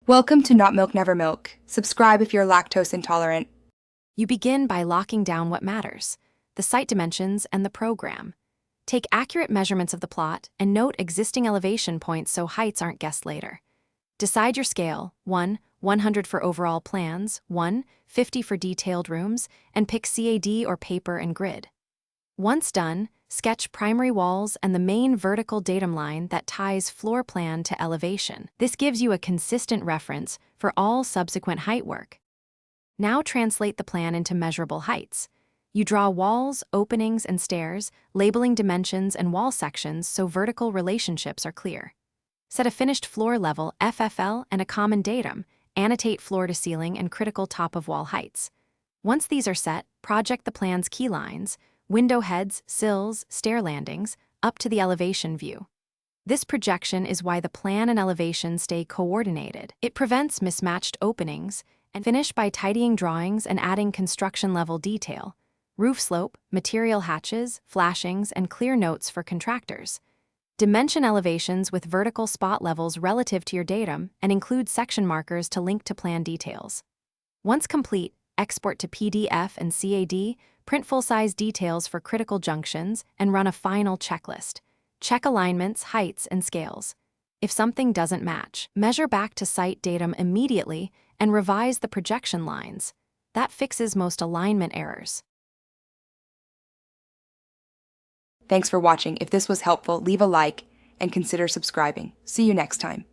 Welcome to Not Milk Never Milk. Subscribe if you're lactose intolerant. You begin by locking down what matters, the site dimensions and the program. Take accurate measurements of the plot and note existing elevation points so heights aren't guessed later. Decide your scale, 100 for overall plans, 50 for detailed rooms, and pick CAD or paper and grid. Once done, sketch primary walls and the main vertical datum line that ties floor plan to elevation. This gives you a consistent reference for all subsequent height work. Now translate the plan into measurable heights. You draw walls, openings, and stairs, labeling dimensions and wall sections so vertical relationships are clear. Set a finished floor level, FFL, and a common datum. Annotate floor to ceiling and critical top-of-wall heights. Once these are set, project the plan's key lines, window heads, sills, stair landings, up to the elevation view. This projection is why the plan and elevation stay coordinated. It prevents mismatched openings, and finish by tidying drawings and adding construction-level detail, roof slope, material hatches, flashings, and clear notes for contractors. Dimension elevations with vertical spot levels relative to your datum and include section markers to link to plan details. Once complete, export to PDF and CAD, print full-size details for critical junctions, and run a final checklist. Check alignments, heights, and scales. If something doesn't match, measure back to site datum immediately and revise the projection lines. That fixes most alignment errors. Thanks for watching. If this was helpful, leave a like and consider subscribing. See you next time.